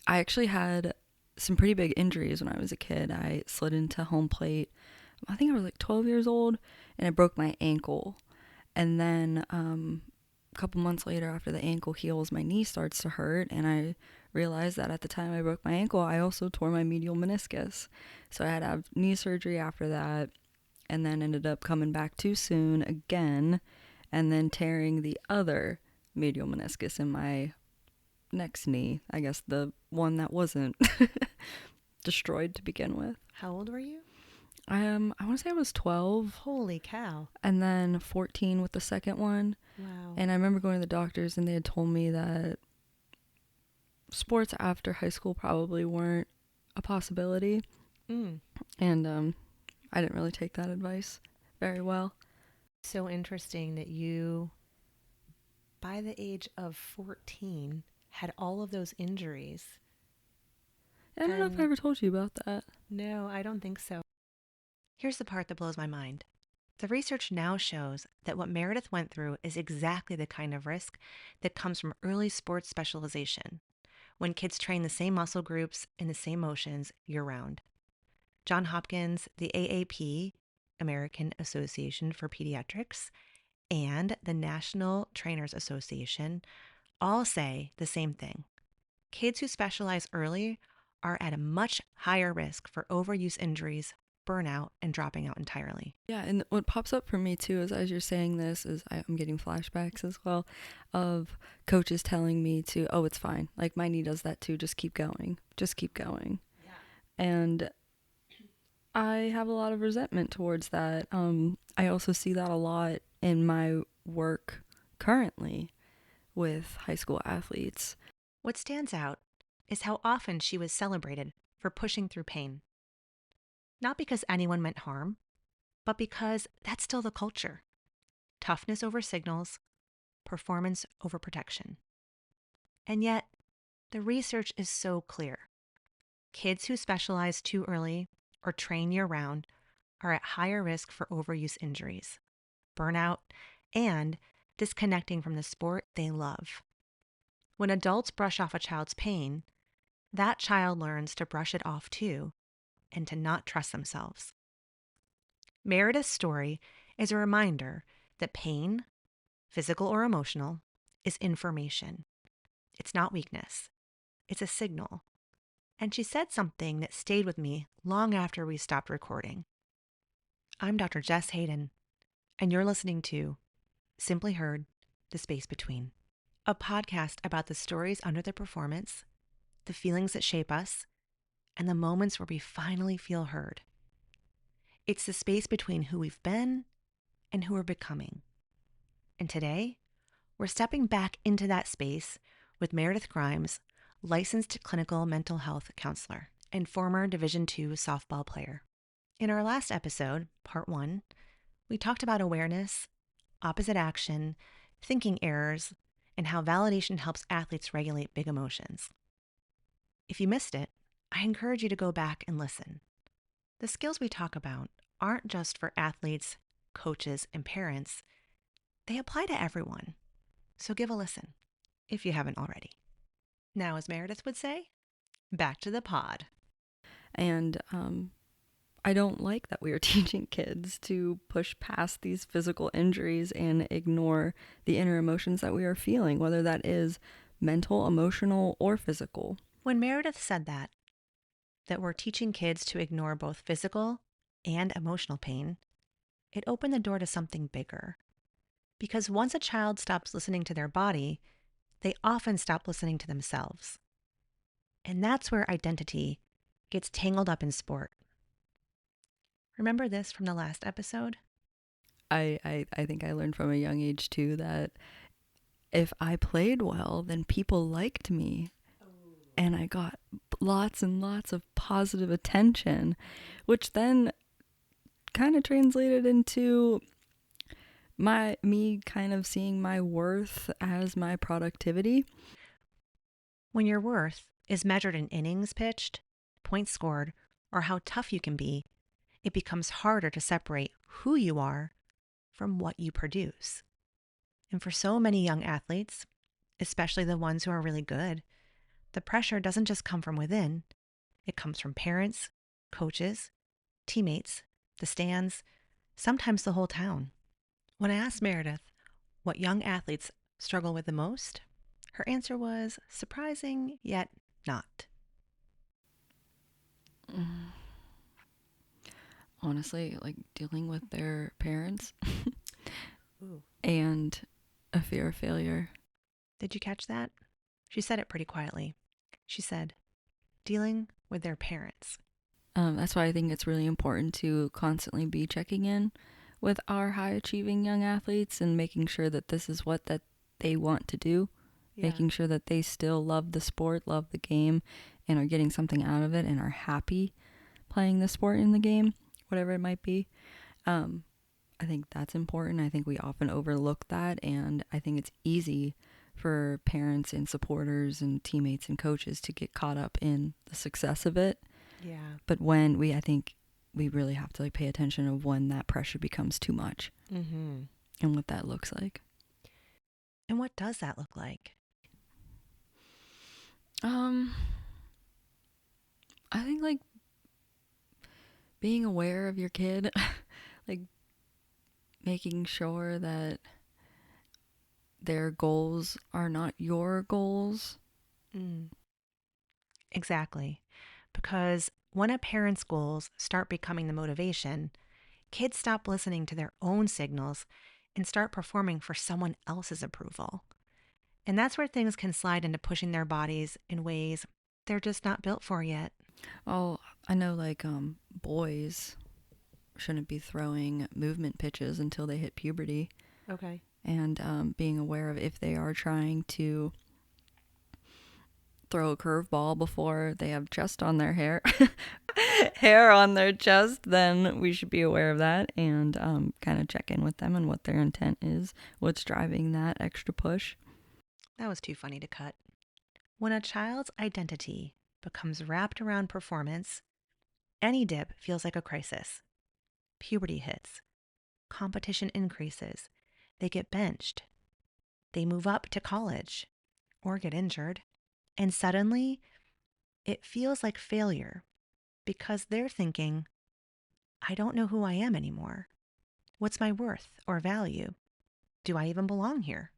I actually had some pretty big injuries when I was a kid. I slid into home plate. I think I was like 12 years old, and I broke my ankle. And then a couple months later, after the ankle heals, my knee starts to hurt, and I realized that at the time I broke my ankle, I also tore my medial meniscus. So I had to have knee surgery after that, and then ended up coming back too soon again, and then tearing the other medial meniscus in my next knee. I guess the one that wasn't destroyed to begin with. How old were you? I want to say I was 12, Holy cow. and then 14 with the second one. Wow. And I remember going to the doctors, and they had told me that sports after high school probably weren't a possibility. Mm. And I didn't really take that advice very well. So interesting that you, by the age of 14, had all of those injuries. I don't know if I And ever told you about that. no, I don't think so. Here's the part that blows my mind. The research now shows that what Meredith went through is exactly the kind of risk that comes from early sports specialization, when kids train the same muscle groups in the same motions year round. John Hopkins, the AAP, American Association for Pediatrics, and the National Trainers Association all say the same thing. Kids who specialize early are at a much higher risk for overuse injuries, burnout, and dropping out entirely. Yeah, and what pops up for me too is as you're saying this is I'm getting flashbacks as well of coaches telling me to, oh, it's fine. Like my knee does that too. Just keep going. Just keep going. And I have a lot of resentment towards that. I also see that a lot in my work currently with high school athletes. What stands out is how often she was celebrated for pushing through pain. Not because anyone meant harm, but because that's still the culture. Toughness over signals, performance over protection. And yet, the research is so clear. Kids who specialize too early or train year round are at higher risk for overuse injuries, burnout, and disconnecting from the sport they love. When adults brush off a child's pain, that child learns to brush it off too and to not trust themselves. Meredith's story is a reminder that pain, physical or emotional, is information. It's not weakness. It's a signal. And she said something that stayed with me long after we stopped recording. I'm Dr. Jess Hayden, and you're listening to Simply Heard, The Space Between, a podcast about the stories under the performance, the feelings that shape us, and the moments where we finally feel heard. It's the space between who we've been and who we're becoming. And today, we're stepping back into that space with Meredith Grimes, licensed clinical mental health counselor and former Division II softball player. In our last episode, part 1, we talked about awareness, opposite action, thinking errors, and how validation helps athletes regulate big emotions. If you missed it, I encourage you to go back and listen. The skills we talk about aren't just for athletes, coaches, and parents. They apply to everyone. So give a listen, if you haven't already. Now, as Meredith would say, back to the pod. And I don't like that we are teaching kids to push past these physical injuries and ignore the inner emotions that we are feeling, whether that is mental, emotional, or physical. When Meredith said that we're teaching kids to ignore both physical and emotional pain, it opened the door to something bigger. Because once a child stops listening to their body, they often stop listening to themselves. And that's where identity gets tangled up in sport. Remember this from the last episode? I think I learned from a young age too that if I played well, then people liked me. And I got lots and lots of positive attention, which then kind of translated into me kind of seeing my worth as my productivity. When your worth is measured in innings pitched, points scored, or how tough you can be, it becomes harder to separate who you are from what you produce. And for so many young athletes, especially the ones who are really good, the pressure doesn't just come from within, it comes from parents, coaches, teammates, the stands, sometimes the whole town. When I asked Meredith what young athletes struggle with the most, her answer was surprising yet not. Honestly, like dealing with their parents Ooh. and a fear of failure. Did you catch that? She said it pretty quietly. She said, dealing with their parents. That's why I think it's really important to constantly be checking in with our high achieving young athletes and making sure that this is what that they want to do, making sure that they still love the sport, love the game, and are getting something out of it and are happy playing the sport in the game, whatever it might be. I think that's important. I think we often overlook that, and I think it's easy for parents and supporters and teammates and coaches to get caught up in the success of it. Yeah. But I think we really have to like pay attention of when that pressure becomes too much Mm-hmm. and what that looks like. And what does that look like? Um, I think like being aware of your kid, like making sure that their goals are not your goals. Mm. Exactly. Because when a parent's goals start becoming the motivation, kids stop listening to their own signals and start performing for someone else's approval. And that's where things can slide into pushing their bodies in ways they're just not built for yet. Oh, I know like boys shouldn't be throwing movement pitches until they hit puberty, Okay. and being aware of if they are trying to throw a curveball before they have chest on their hair hair on their chest, then we should be aware of that and kind of check in with them and what their intent is, what's driving that extra push. That was too funny to cut. When a child's identity becomes wrapped around performance, any dip feels like a crisis. Puberty hits, competition increases, they get benched, they move up to college or get injured, and suddenly it feels like failure because they're thinking, I don't know who I am anymore. What's my worth or value? Do I even belong here?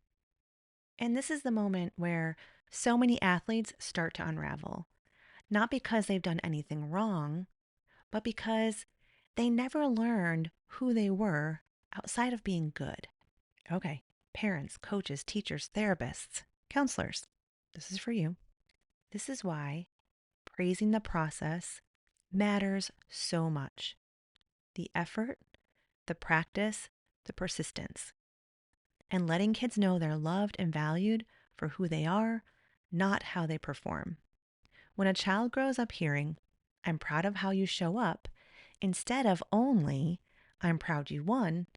And this is the moment where so many athletes start to unravel, not because they've done anything wrong, but because they never learned who they were outside of being good. Okay, parents, coaches, teachers, therapists, counselors, this is for you. This is why praising the process matters so much. The effort, the practice, the persistence, and letting kids know they're loved and valued for who they are, not how they perform. When a child grows up hearing, I'm proud of how you show up, instead of only, I'm proud you won,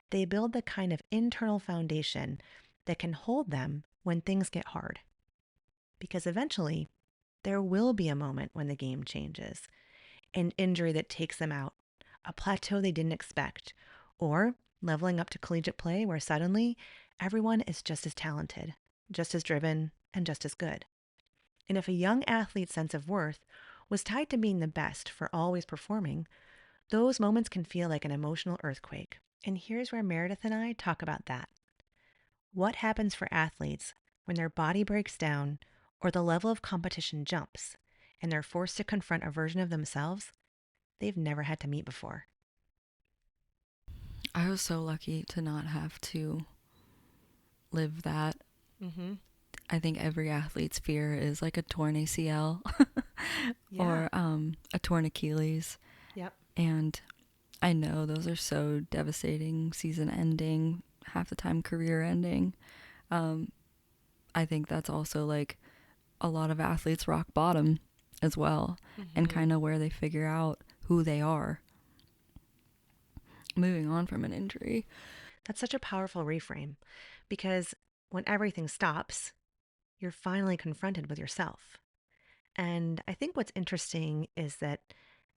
they build the kind of internal foundation that can hold them when things get hard. Because eventually, there will be a moment when the game changes, an injury that takes them out, a plateau they didn't expect, or leveling up to collegiate play where suddenly everyone is just as talented, just as driven, and just as good. And if a young athlete's sense of worth was tied to being the best for always performing, those moments can feel like an emotional earthquake. And here's where Meredith and I talk about that. What happens for athletes when their body breaks down or the level of competition jumps and they're forced to confront a version of themselves they've never had to meet before? I was so lucky to not have to live that. Mm-hmm. I think every athlete's fear is like a torn ACL Yeah. or a torn Achilles. Yep. And I know those are so devastating, season ending, half the time career ending. I think that's also like a lot of athletes rock bottom as well, and kind of where they figure out who they are moving on from an injury. That's such a powerful reframe because when everything stops, you're finally confronted with yourself. And I think what's interesting is that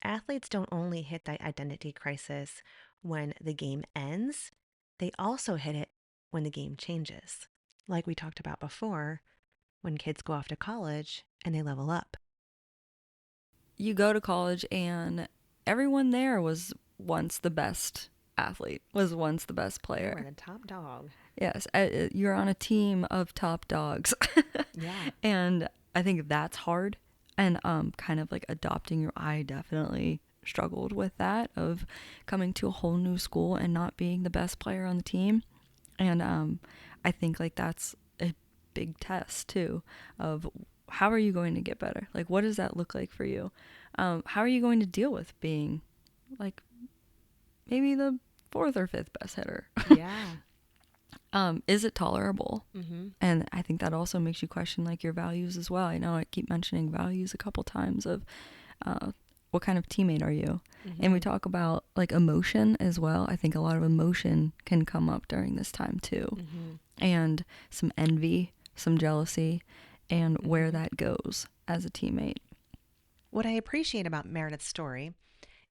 athletes don't only hit that identity crisis when the game ends, they also hit it when the game changes. Like we talked about before, when kids go off to college and they level up. You go to college and everyone there was once the best athlete, was once the best They were player. the top dog. Yes, you're on a team of top dogs. Yeah. And I think that's hard. And kind of like adopting your, I definitely struggled with that of coming to a whole new school and not being the best player on the team. And I think like that's a big test too of how are you going to get better? Like, what does that look like for you? How are you going to deal with being like maybe the fourth or fifth best hitter? Yeah. Is it tolerable? Mm-hmm. And I think that also makes you question like your values as well. I know I keep mentioning values a couple times of what kind of teammate are you? Mm-hmm. And we talk about like emotion as well. I think a lot of emotion can come up during this time too. Mm-hmm. And some envy, some jealousy, and where Mm-hmm. that goes as a teammate. What I appreciate about Meredith's story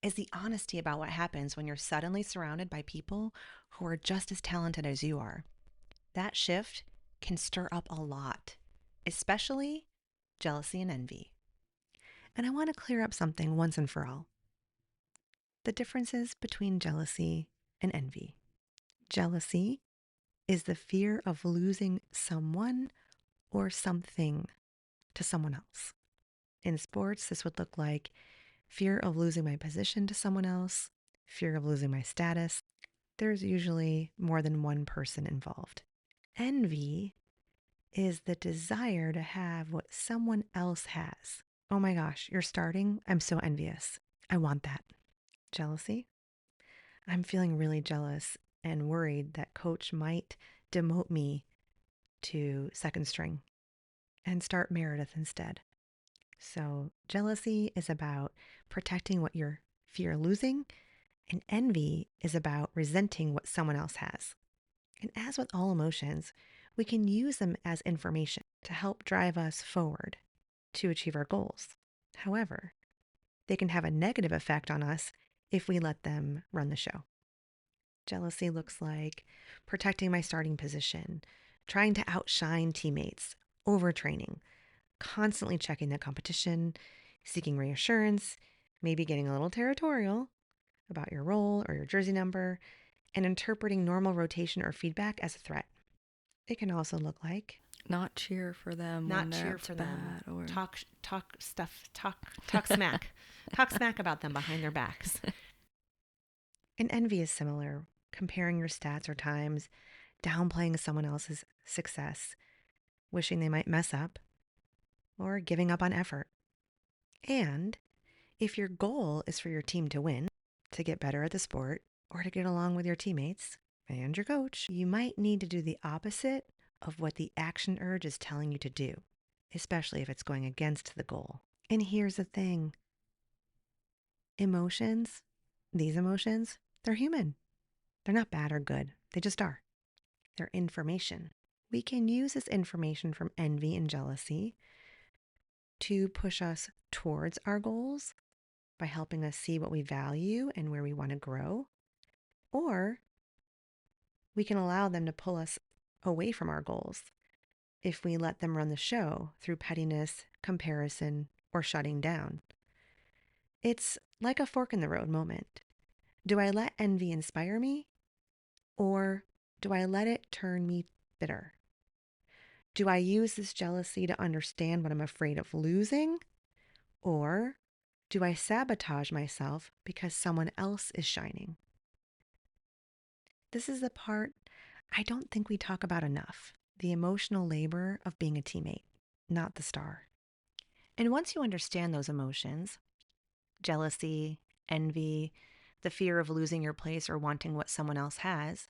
is the honesty about what happens when you're suddenly surrounded by people who are just as talented as you are. That shift can stir up a lot, especially jealousy and envy. And I want to clear up something once and for all: the differences between jealousy and envy. Jealousy is the fear of losing someone or something to someone else. In sports, this would look like fear of losing my position to someone else, fear of losing my status. There's usually more than one person involved. Envy is the desire to have what someone else has. Oh my gosh, you're starting. I'm so envious. I want that. Jealousy. I'm feeling really jealous and worried that coach might demote me to second string and start Meredith instead. So, jealousy is about protecting what you fear losing, and envy is about resenting what someone else has. And as with all emotions, we can use them as information to help drive us forward to achieve our goals. However, they can have a negative effect on us if we let them run the show. Jealousy looks like protecting my starting position, trying to outshine teammates, overtraining, constantly checking the competition, seeking reassurance, maybe getting a little territorial about your role or your jersey number, and interpreting normal rotation or feedback as a threat. It can also look like Not cheer for them not when they're cheer up to for them, bat or talk smack, talk smack about them behind their backs. And envy is similar, comparing your stats or times, downplaying someone else's success, wishing they might mess up, or giving up on effort. And if your goal is for your team to win, to get better at the sport, or to get along with your teammates and your coach, you might need to do the opposite of what the action urge is telling you to do, especially if it's going against the goal. And here's the thing: emotions, these emotions, they're human. They're not bad or good. They just are. They're information. We can use this information from envy and jealousy to push us towards our goals by helping us see what we value and where we want to grow. Or we can allow them to pull us away from our goals if we let them run the show through pettiness, comparison, or shutting down. It's like a fork in the road moment. Do I let envy inspire me, or do I let it turn me bitter? Do I use this jealousy to understand what I'm afraid of losing, or do I sabotage myself because someone else is shining? This is the part I don't think we talk about enough: the emotional labor of being a teammate, not the star. And once you understand those emotions, jealousy, envy, the fear of losing your place or wanting what someone else has,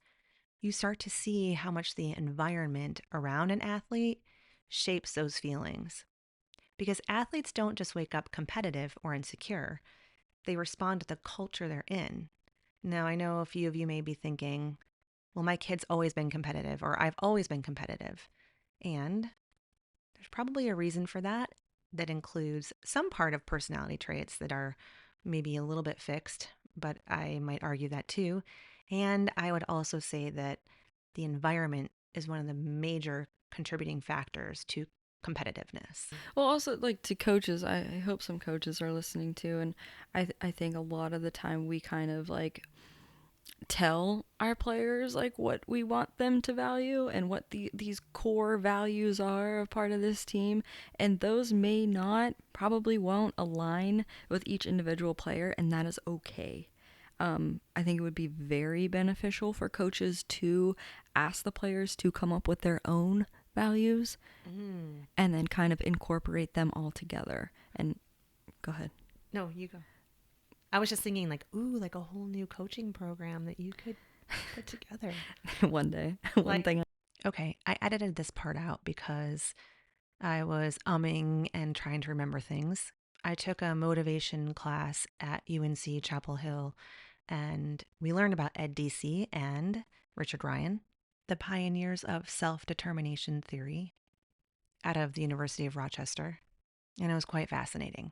you start to see how much the environment around an athlete shapes those feelings. Because athletes don't just wake up competitive or insecure, they respond to the culture they're in. Now, I know a few of you may be thinking, well, my kid's always been competitive, or I've always been competitive. And there's probably a reason for that that includes some part of personality traits that are maybe a little bit fixed, but I might argue that too. And I would also say that the environment is one of the major contributing factors to competitiveness. Well, also like to coaches, I hope some coaches are listening too, and I think a lot of the time we kind of like tell our players like what we want them to value and what these core values are of part of this team, and those may not, probably won't align with each individual player, and that is okay. I think it would be very beneficial for coaches to ask the players to come up with their own values Mm. and then kind of incorporate them all together. And go ahead. No, you go. I was just thinking like, ooh, like a whole new coaching program that you could put together. One day. One Like, thing. okay, I edited this part out because I was umming and trying to remember things. I took a motivation class at UNC Chapel Hill, and we learned about Ed DC and Richard Ryan, the pioneers of self-determination theory out of the University of Rochester, and it was quite fascinating.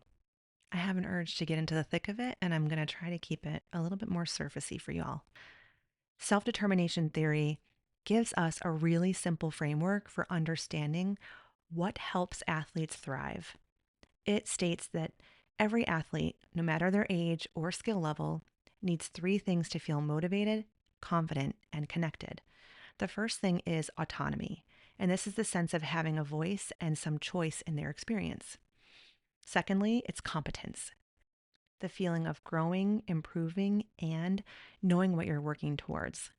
I have an urge to get into the thick of it, and I'm going to try to keep it a little bit more surfacey for y'all. Self determination theory gives us a really simple framework for understanding what helps athletes thrive. It states that every athlete, no matter their age or skill level, needs three things to feel motivated, confident, and connected. The first thing is autonomy, and this is the sense of having a voice and some choice in their experience. Secondly, it's competence, the feeling of growing, improving, and knowing what you're working towards.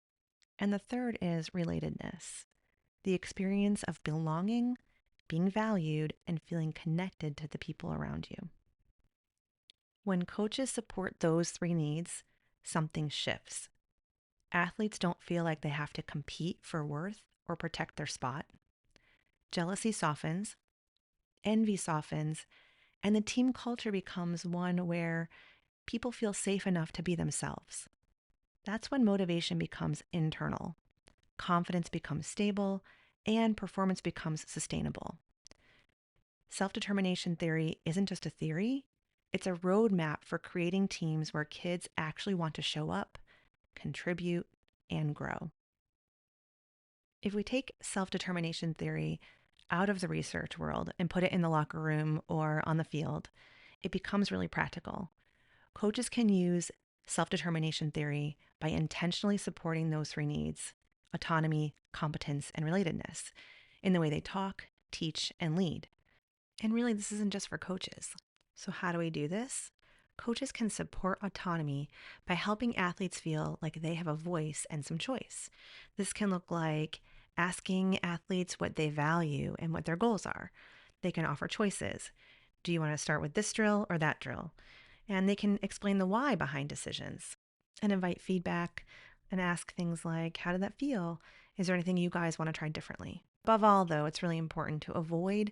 And the third is relatedness, the experience of belonging, being valued, and feeling connected to the people around you. When coaches support those three needs, something shifts. Athletes don't feel like they have to compete for worth or protect their spot. Jealousy softens, envy softens, and the team culture becomes one where people feel safe enough to be themselves. That's when motivation becomes internal, confidence becomes stable, and performance becomes sustainable. Self-determination theory isn't just a theory, it's a roadmap for creating teams where kids actually want to show up, contribute, and grow. If we take self-determination theory out of the research world and put it in the locker room or on the field, it becomes really practical. Coaches can use self-determination theory by intentionally supporting those three needs: autonomy, competence, and relatedness in the way they talk, teach, and lead. And really, this isn't just for coaches. So how do we do this? Coaches can support autonomy by helping athletes feel like they have a voice and some choice. This can look like asking athletes what they value and what their goals are. They can offer choices. Do you want to start with this drill or that drill? And they can explain the why behind decisions and invite feedback and ask things like, how did that feel? Is there anything you guys want to try differently? Above all, though, it's really important to avoid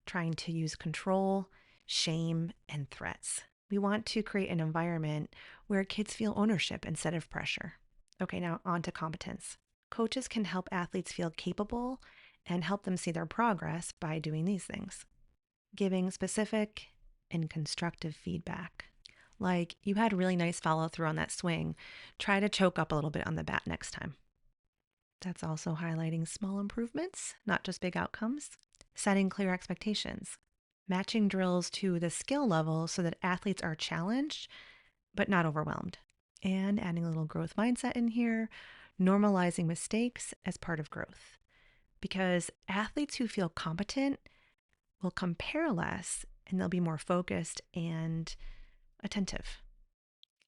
trying to use control, shame, and threats. We want to create an environment where kids feel ownership instead of pressure. Okay, now on to competence. Coaches can help athletes feel capable and help them see their progress by doing these things: giving specific and constructive feedback. Like, you had really nice follow through on that swing. Try to choke up a little bit on the bat next time. That's also highlighting small improvements, not just big outcomes. Setting clear expectations. Matching drills to the skill level so that athletes are challenged but not overwhelmed. And adding a little growth mindset in here, normalizing mistakes as part of growth. Because athletes who feel competent will compare less and they'll be more focused and attentive.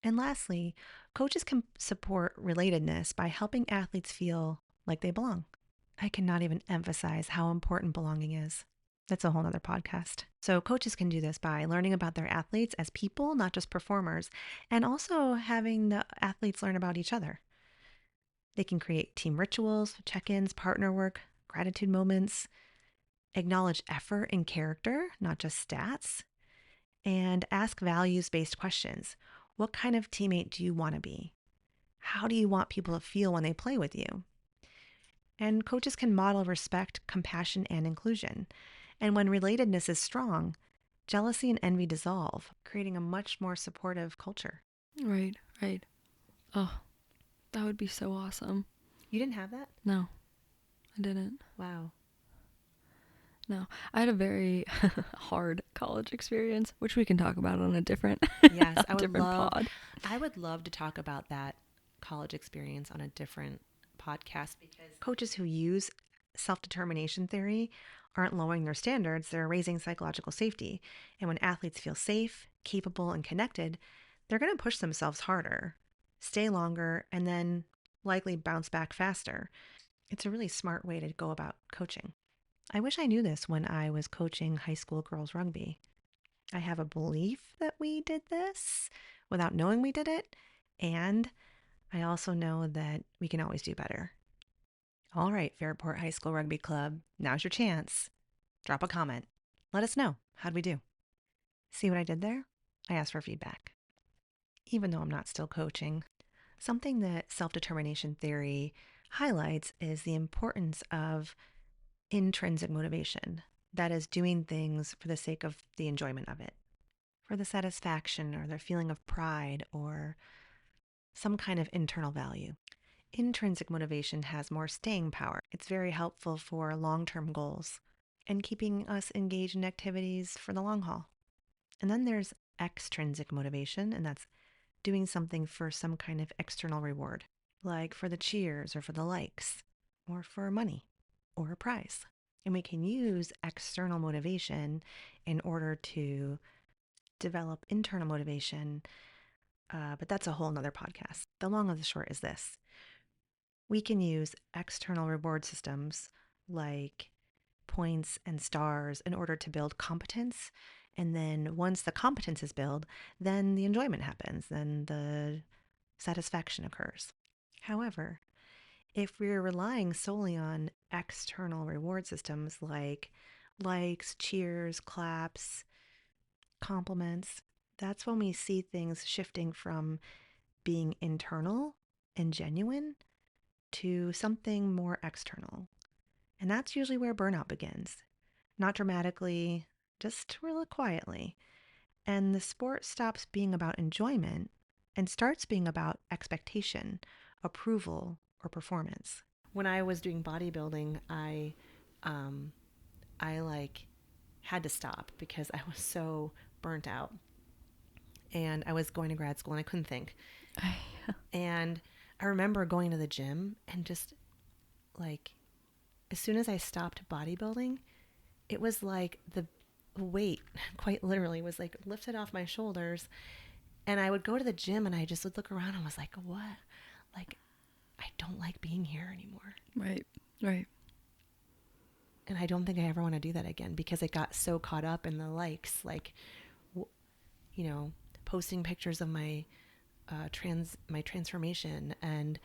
And lastly, coaches can support relatedness by helping athletes feel like they belong. I cannot even emphasize how important belonging is. That's a whole nother podcast. So coaches can do this by learning about their athletes as people, not just performers, and also having the athletes learn about each other. They can create team rituals, check-ins, partner work, gratitude moments, acknowledge effort and character, not just stats, and ask values-based questions. What kind of teammate do you want to be? How do you want people to feel when they play with you? And coaches can model respect, compassion, and inclusion. And when relatedness is strong, jealousy and envy dissolve, creating a much more supportive culture. Right, right. Oh, that would be so awesome. You didn't have that? No, I didn't. Wow. No, I had a very hard college experience, which we can talk about on a different, Yes, a different pod. I would love to talk about that college experience on a different podcast because coaches who use self-determination theory aren't lowering their standards, they're raising psychological safety. And when athletes feel safe, capable, and connected, they're going to push themselves harder, stay longer, and then likely bounce back faster. It's a really smart way to go about coaching. I wish I knew this when I was coaching high school girls rugby. I have a belief that we did this without knowing we did it, and I also know that we can always do better. All right, Fairport High School Rugby Club, now's your chance. Drop a comment. Let us know. How'd we do? See what I did there? I asked for feedback. Even though I'm not still coaching, something that self-determination theory highlights is the importance of intrinsic motivation. That is, doing things for the sake of the enjoyment of it, for the satisfaction or the feeling of pride or some kind of internal value. Intrinsic motivation has more staying power. It's very helpful for long-term goals and keeping us engaged in activities for the long haul. And then there's extrinsic motivation, and that's doing something for some kind of external reward, like for the cheers or for the likes or for money or a prize. And we can use external motivation in order to develop internal motivation, but that's a whole nother podcast. The long of the short is this. We can use external reward systems like points and stars in order to build competence. And then once the competence is built, then the enjoyment happens, then the satisfaction occurs. However, if we're relying solely on external reward systems like likes, cheers, claps, compliments, that's when we see things shifting from being internal and genuine to something more external. And that's usually where burnout begins. Not dramatically, just really quietly. And the sport stops being about enjoyment and starts being about expectation, approval, or performance. When I was doing bodybuilding, I like had to stop because I was so burnt out. And I was going to grad school and I couldn't think. And I remember going to the gym and just like, as soon as I stopped bodybuilding, it was like the weight, quite literally, was like lifted off my shoulders. And I would go to the gym and I just would look around and was like, what? Like, I don't like being here anymore. Right, right. And I don't think I ever want to do that again because it got so caught up in the likes, like, you know, posting pictures of my my transformation and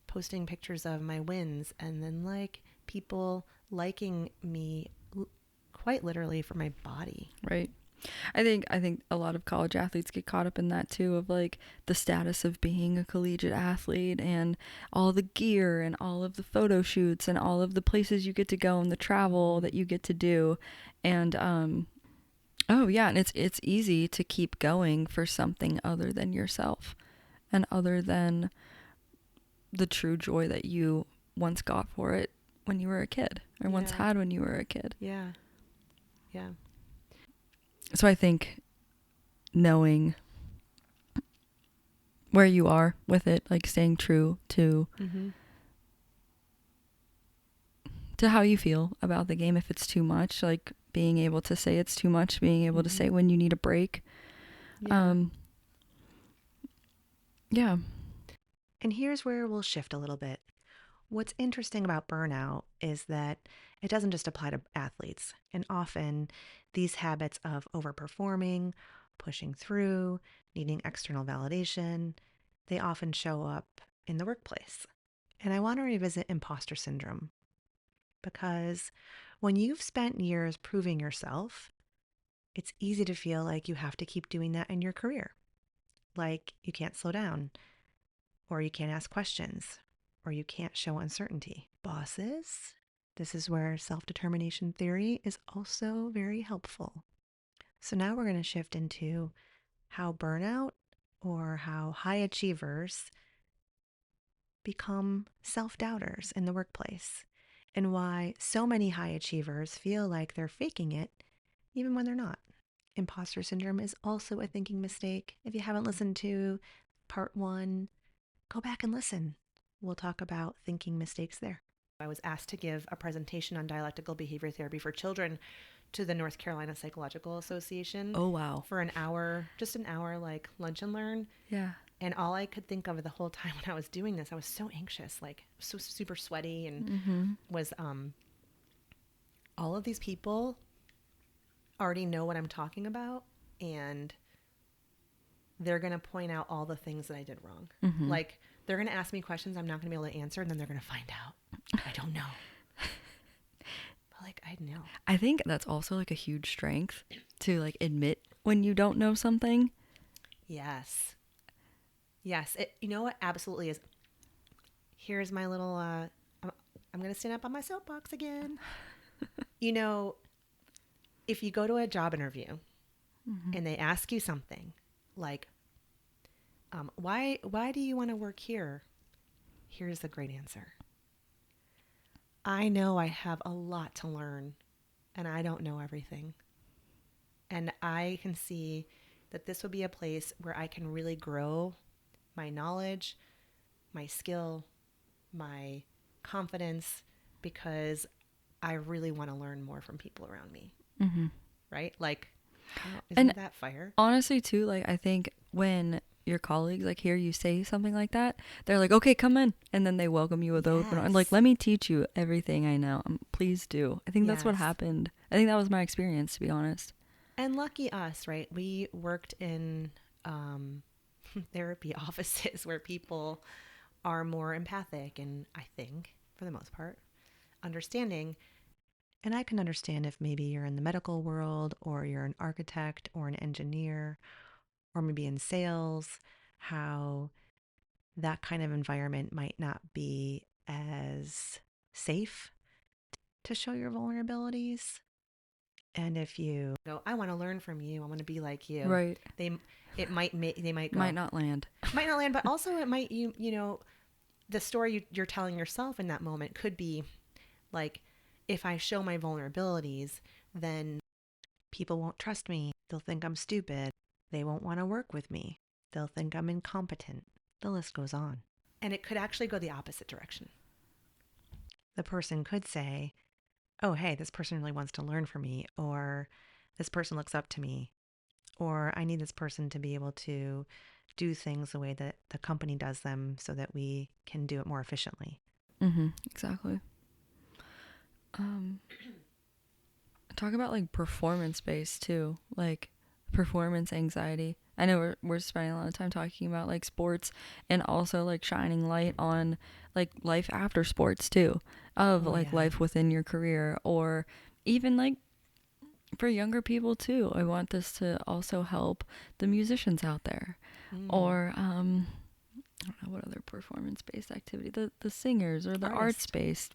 posting pictures of my wins, and then like people liking me quite literally for my body. Right. I think a lot of college athletes get caught up in that too, of like the status of being a collegiate athlete and all the gear and all of the photo shoots and all of the places you get to go and the travel that you get to do. And oh yeah, and it's easy to keep going for something other than yourself and other than the true joy that you once got for it when you were a kid or once had when you were a kid. Yeah. Yeah. So I think knowing where you are with it, like staying true to to how you feel about the game. If it's too much, like being able to say it's too much, being able to say when you need a break. Yeah. And here's where we'll shift a little bit. What's interesting about burnout is that it doesn't just apply to athletes. And often these habits of overperforming, pushing through, needing external validation, they often show up in the workplace. And I want to revisit imposter syndrome because when you've spent years proving yourself, it's easy to feel like you have to keep doing that in your career. Like you can't slow down, or you can't ask questions, or you can't show uncertainty. Bosses, this is where self-determination theory is also very helpful. So now we're going to shift into how burnout or how high achievers become self-doubters in the workplace and why so many high achievers feel like they're faking it even when they're not. Imposter syndrome is also a thinking mistake. If you haven't listened to part 1, go back and listen. We'll talk about thinking mistakes there. I was asked to give a presentation on dialectical behavior therapy for children to the North Carolina Psychological Association. Oh, wow. For an hour, just an hour, like lunch and learn. Yeah. And all I could think of the whole time when I was doing this, I was so anxious, like so super sweaty, and was all of these people already know what I'm talking about, and they're going to point out all the things that I did wrong. Like, they're going to ask me questions I'm not going to be able to answer, and then they're going to find out. I don't know. But, like, I know. I think that's also, like, a huge strength to, like, admit when you don't know something. Yes. Yes. You know what? Absolutely is. Here's my little, I'm going to stand up on my soapbox again. You know, if you go to a job interview and they ask you something like, why do you want to work here? Here's the great answer. I know I have a lot to learn and I don't know everything. And I can see that this would be a place where I can really grow my knowledge, my skill, my confidence, because I really want to learn more from people around me. Right? Like, isn't that fire? Honestly, too, like, I think when your colleagues, like, hear you say something like that, they're like, okay, come in. And then they welcome you with open arms. Like, let me teach you everything I know. Please do. I think that's what happened. I think that was my experience, to be honest. And lucky us, right? We worked in therapy offices where people are more empathic and, I think, for the most part, understanding. And I can understand if maybe you're in the medical world, or you're an architect or an engineer, or maybe in sales, how that kind of environment might not be as safe to show your vulnerabilities. And if you go, I want to learn from you, I want to be like you, right? They might go, might not land, but also it might, you know, the story you're telling yourself in that moment could be like, if I show my vulnerabilities, then people won't trust me. They'll think I'm stupid. They won't want to work with me. They'll think I'm incompetent. The list goes on. And it could actually go the opposite direction. The person could say, oh, hey, this person really wants to learn from me, or this person looks up to me, or I need this person to be able to do things the way that the company does them so that we can do it more efficiently. Exactly. Talk about, like, performance-based too, like performance anxiety. I know we're spending a lot of time talking about, like, sports, and also, like, shining light on, like, life after sports too, of life within your career, or even, like, for younger people too. I want this to also help the musicians out there, or I don't know what other performance-based activity, the singers, or the arts-based.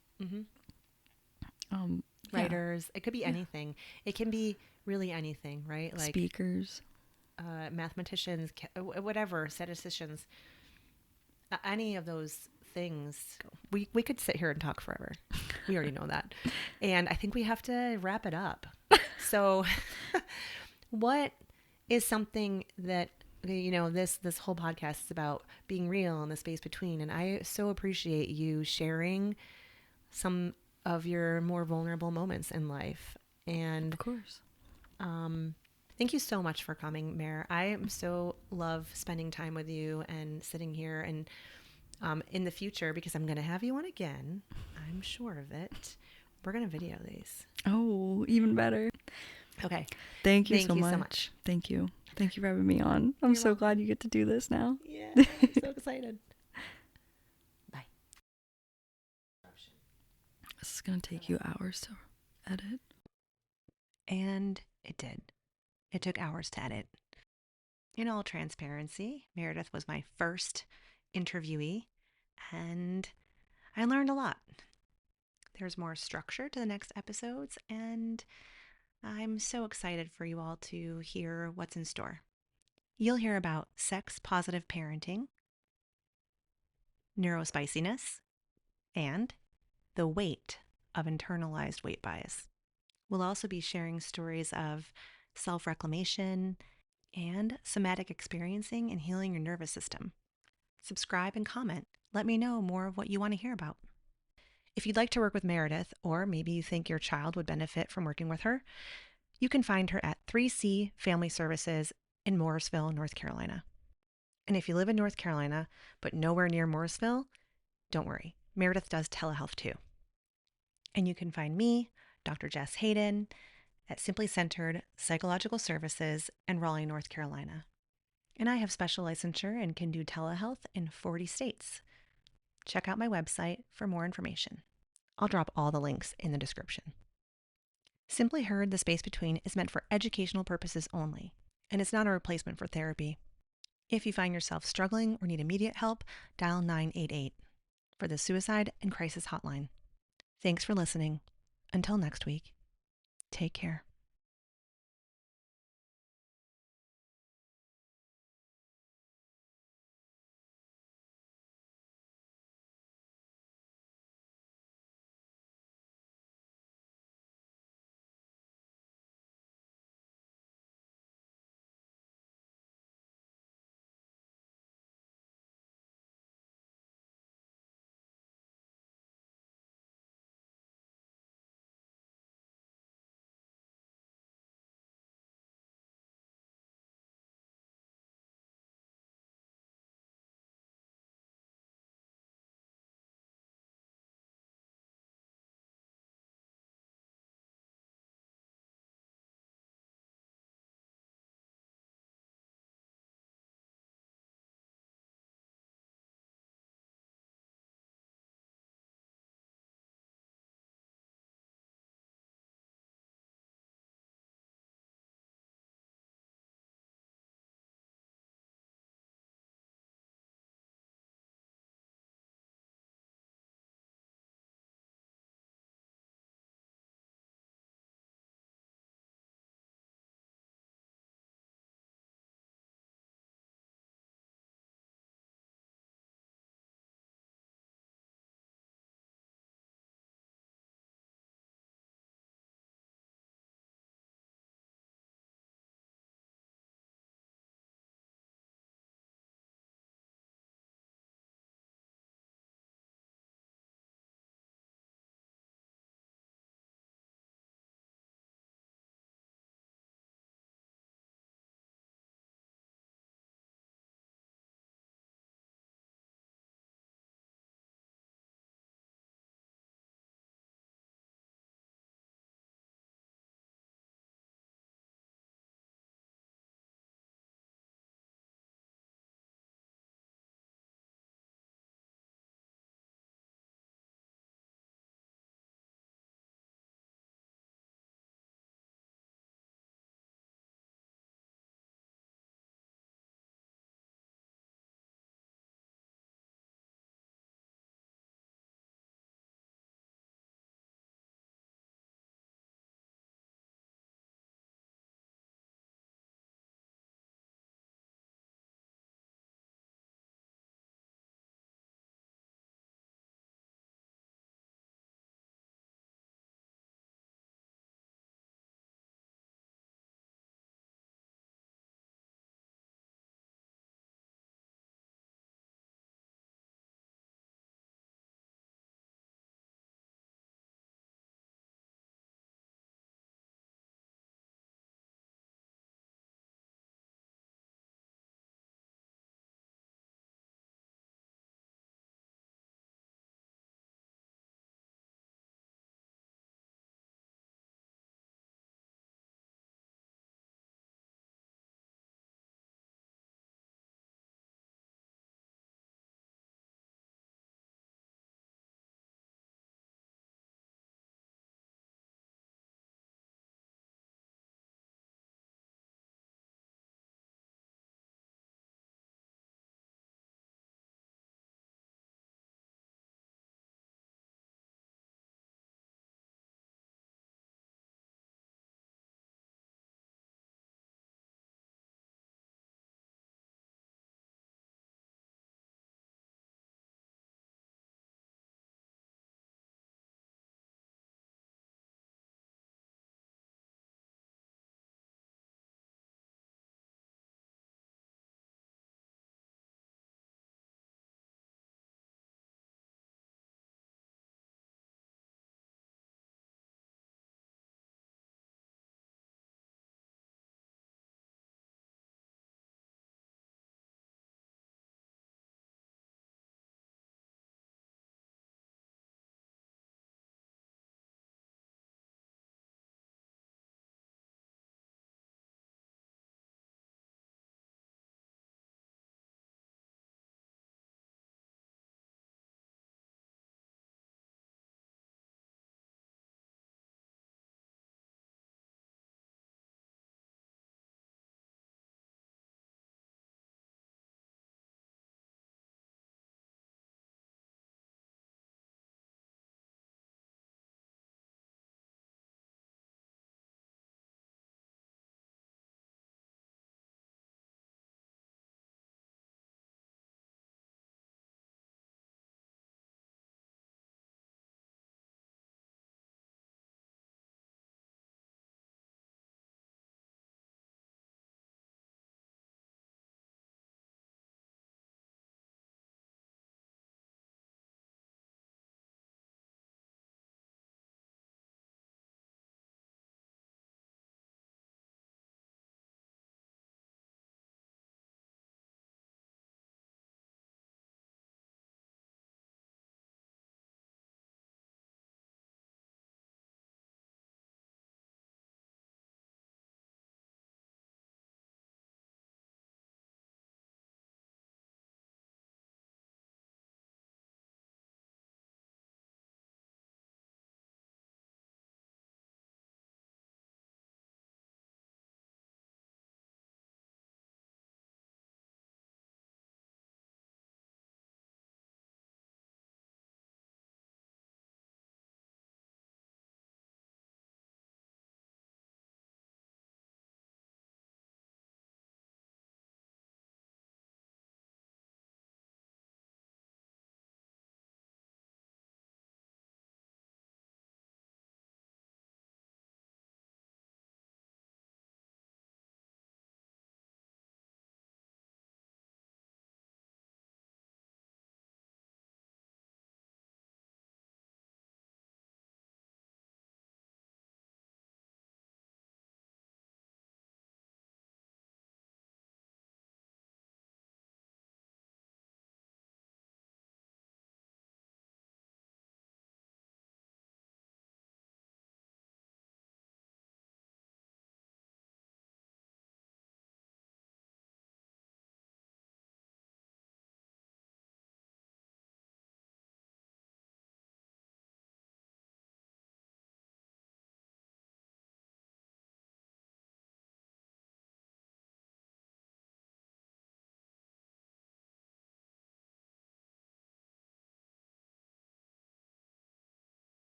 Writers. It could be anything. It can be really anything, right? Like speakers, mathematicians, whatever, statisticians, any of those things. We could sit here and talk forever. We already know that. And I think we have to wrap it up. So what is something that, you know, this whole podcast is about being real in the space between. And I so appreciate you sharing some of your more vulnerable moments in life. And of course. Thank you so much for coming, Mare. I am so love spending time with you and sitting here, and in the future, because I'm going to have you on again, I'm sure of it, we're going to video these. Oh, even better. Okay. Thank you so much. Thank you. Thank you for having me on. I'm so glad you get to do this now. Yeah, I'm so excited. Bye. This is going to take you hours to edit. And it did. It took hours to edit. In all transparency, Meredith was my first interviewee, and I learned a lot. There's more structure to the next episodes, and I'm so excited for you all to hear what's in store. You'll hear about sex-positive parenting, neurospiciness, and the weight of internalized weight bias. We'll also be sharing stories of self-reclamation and somatic experiencing and healing your nervous system. Subscribe and comment. Let me know more of what you want to hear about. If you'd like to work with Meredith, or maybe you think your child would benefit from working with her, you can find her at 3C Family Services in Morrisville, North Carolina. And if you live in North Carolina, but nowhere near Morrisville, don't worry, Meredith does telehealth too. And you can find me, Dr. Jess Hayden, at Simply Centered Psychological Services in Raleigh, North Carolina. And I have special licensure and can do telehealth in 40 states. Check out my website for more information. I'll drop all the links in the description. Simply Heard, the space between, is meant for educational purposes only, and it's not a replacement for therapy. If you find yourself struggling or need immediate help, dial 988 for the Suicide and Crisis Hotline. Thanks for listening. Until next week, take care.